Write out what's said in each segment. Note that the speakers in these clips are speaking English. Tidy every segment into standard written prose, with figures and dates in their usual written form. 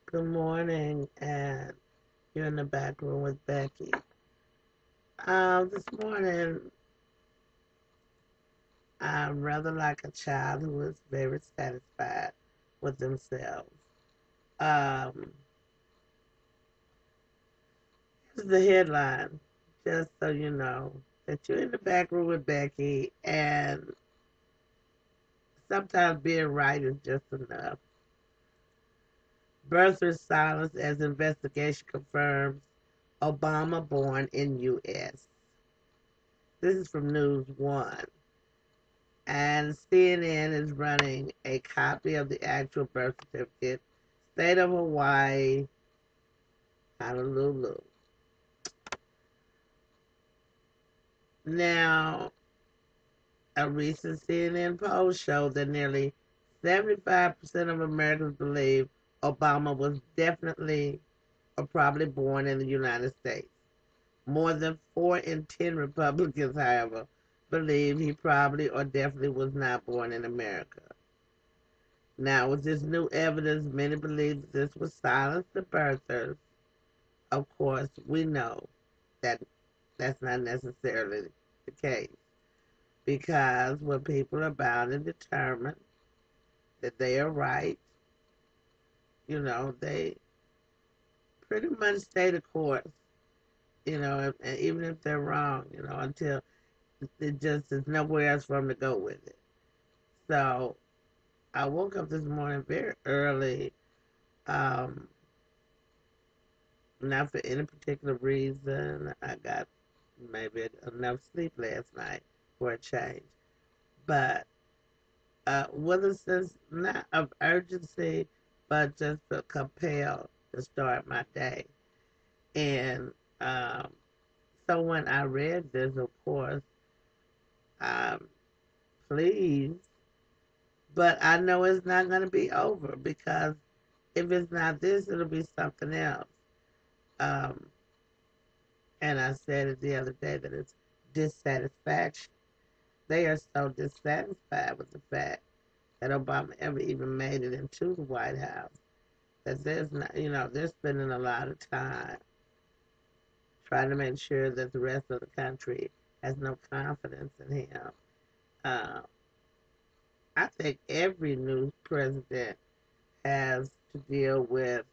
Good morning, and you're in the back room with Becky. This morning, I'm rather like a child who is very satisfied with themselves. Um, Here's the headline, just so you know that you're in the back room with Becky, and sometimes being right is just enough. Birther silence as investigation confirms Obama born in U.S. This is from News One. And CNN is running a copy of the actual birth certificate. State of Hawaii, Honolulu. Now, a recent CNN poll showed that nearly 75% of Americans believe Obama was definitely or probably born in the United States. More than 4 in 10 Republicans, however, believe he probably or definitely was not born in America. Now, with this new evidence, many believe that this would silence the birthers. Of course, we know that that's not necessarily the case because when people are bound and determined that they are right, they pretty much stay the course, and even if they're wrong, until it just is nowhere else for them to go with it. So I woke up this morning very early, um, not for any particular reason. I got maybe enough sleep last night for a change. But with a sense not of urgency, but just to compel to start my day. And um, so when I read this, of course, I'm pleased, but I know it's not going to be over because if it's not this, it'll be something else. Um, and I said it the other day that it's dissatisfaction. They are so dissatisfied with the fact that Obama ever even made it into the White House that there's not, they're spending a lot of time trying to make sure that the rest of the country has no confidence in him. Uh, I think every new president has to deal with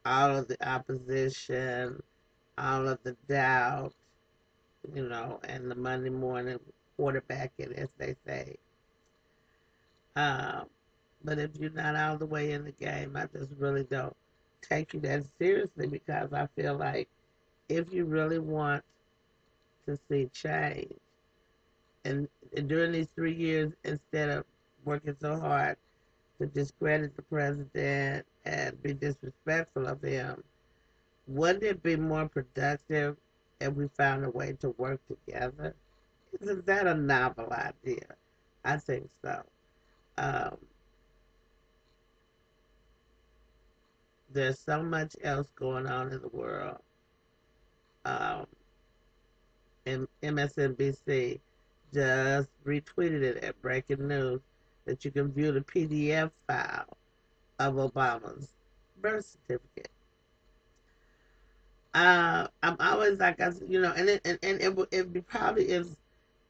all of the opposition, all of the doubt, and the Monday morning quarterbacking, as they say. Um, but if you're not all the way in the game, I just really don't take you that seriously because I feel like if you really want to see change, and during these 3 years, instead of working so hard to discredit the president and be disrespectful of him, wouldn't it be more productive if we found a way to work together? Isn't that a novel idea? I think so. Um, there's so much else going on in the world. Um, and MSNBC just retweeted it at breaking news that you can view the PDF file of Obama's birth certificate. I'm always like, it probably is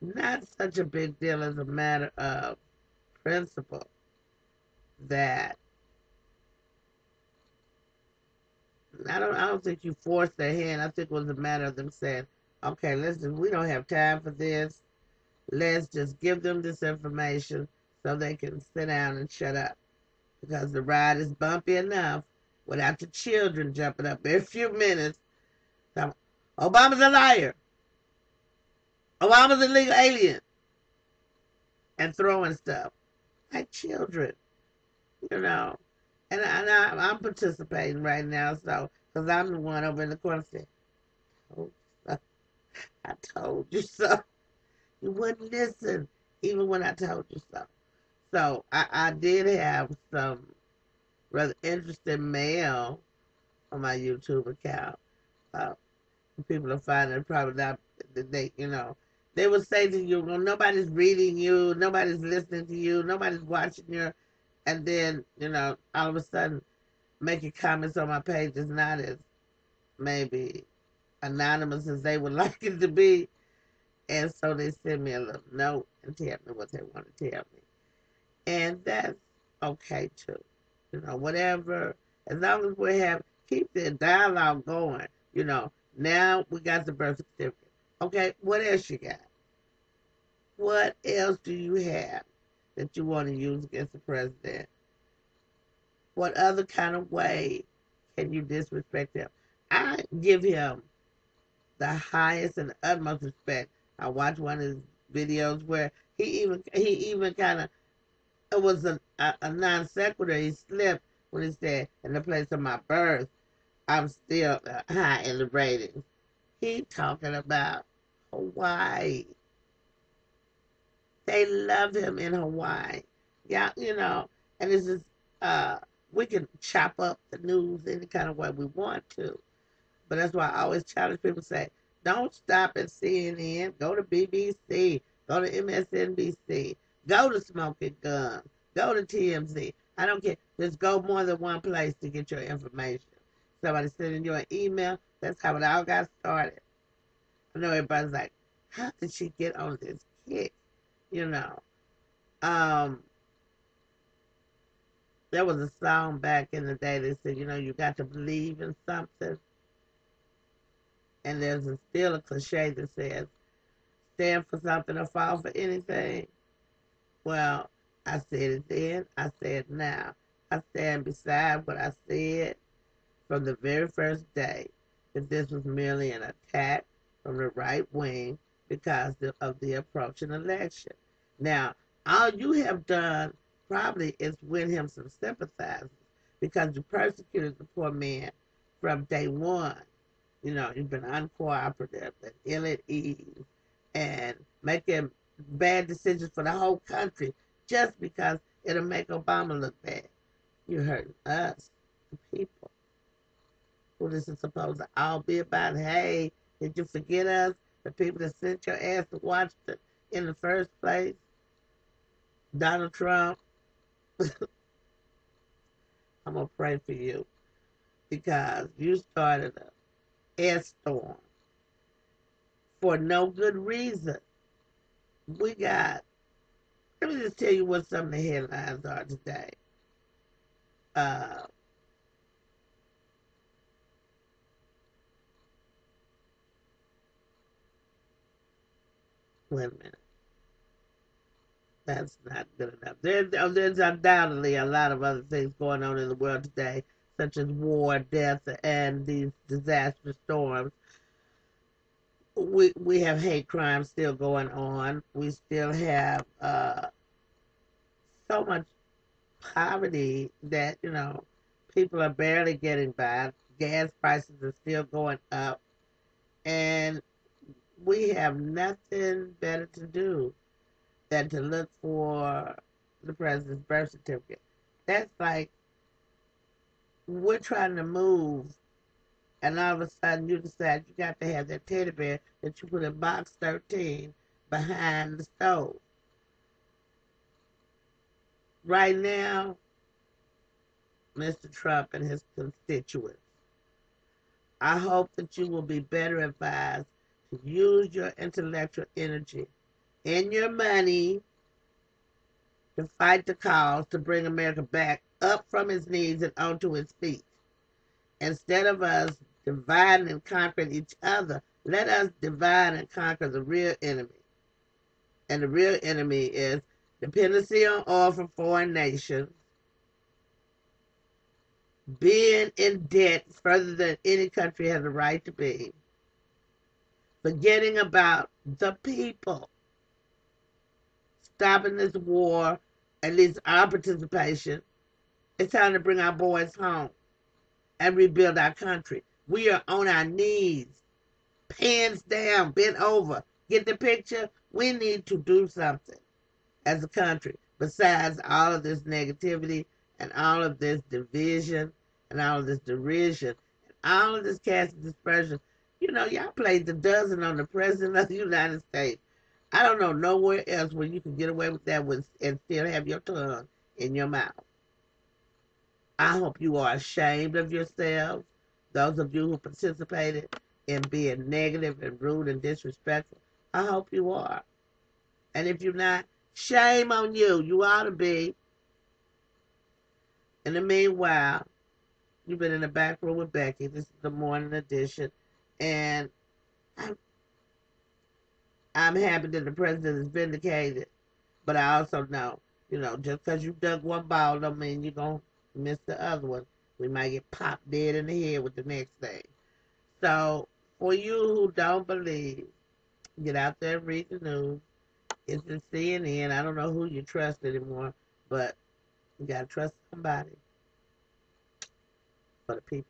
not such a big deal as a matter of principle that I don't think you forced their hand. I think it was a matter of them saying, okay, listen, we don't have time for this. Let's just give them this information so they can sit down and shut up. Because the ride is bumpy enough without the children jumping up every few minutes. Obama's a liar. Obama's an illegal alien. And throwing stuff like children, you know. I'm participating right now, so because I'm the one over in the corner saying, "Oh, I told you so." You wouldn't listen, even when I told you so. So I did have some rather interesting mail on my YouTube account. Uh, People are finding probably not they would say to you, well, nobody's reading you, nobody's listening to you, nobody's watching your, and then all of a sudden making comments on my page is not as maybe anonymous as they would like it to be. And so they send me a little note and tell me what they want to tell me. And that's okay too. You know, whatever, as long as we have, keep the dialogue going. You know, now we got the birth certificate. Okay, what else you got? What else do you have that you want to use against the president? What other kind of way can you disrespect him? I give him the highest and utmost respect. I watched one of his videos where he even kind of, it was a non sequitur. He slipped when he said, "In the place of my birth, I'm still high in the ratings." He talking about Hawaii. They love him in Hawaii. Yeah, you know, and it's just uh we can chop up the news any kind of way we want to. But that's why I always challenge people to say, don't stop at CNN, go to BBC, go to MSNBC, go to Smoking Gun, go to TMZ. I don't care. Just go more than one place to get your information. Somebody sending you an email. That's how it all got started. I know everybody's like, how did she get on this kick? You know. Um, there was a song back in the day that said, you know, you got to believe in something. And there's still a cliche that says, stand for something or fall for anything. Well, I said it then, I said it now. I stand beside what I said from the very first day, that this was merely an attack from the right wing because of the approaching election. Now, all you have done probably is win him some sympathizers because you persecuted the poor man from day one. You know, you've been uncooperative and ill at ease and making bad decisions for the whole country just because it'll make Obama look bad. You're hurting us, the people, who this is supposed to all be about. Hey, did you forget us? The people that sent your ass to Washington in the first place? Donald Trump, I'm going to pray for you because you started an air storm for no good reason. We got, let me just tell you what some of the headlines are today. Uh, Wait a minute. That's not good enough. There's undoubtedly a lot of other things going on in the world today, such as war, death, and these disaster storms. We have hate crimes still going on. We still have so much poverty that, you know, people are barely getting by. Gas prices are still going up, and we have nothing better to do than to look for the president's birth certificate. That's like we're trying to move, and all of a sudden you decide you got to have that teddy bear that you put in box 13 behind the stove. Right now, Mr. Trump and his constituents, I hope that you will be better advised to use your intellectual energy and your money to fight the cause to bring America back up from its knees and onto its feet. Instead of us dividing and conquering each other, let us divide and conquer the real enemy. And the real enemy is dependency on oil from foreign nations, being in debt further than any country has a right to be, forgetting about the people, stopping this war, at least our participation. It's time to bring our boys home and rebuild our country. We are on our knees, pants down, bent over. Get the picture? We need to do something as a country besides all of this negativity and all of this division and all of this derision and all of this casting dispersion. You know, y'all played the dozen on the president of the United States. I don't know nowhere else where you can get away with that and still have your tongue in your mouth. I hope you are ashamed of yourselves. Those of you who participated in being negative and rude and disrespectful, I hope you are. And if you're not, shame on you. You ought to be. In the meanwhile, you've been in the back room with Becky. This is the morning edition. And I'm, I'm happy that the president is vindicated. But I also know, just because you dug one ball don't mean you're going to miss the other one. We might get popped dead in the head with the next thing. So, for you who don't believe, get out there and read the news. It's the CNN. I don't know who you trust anymore, but you got to trust somebody for the people.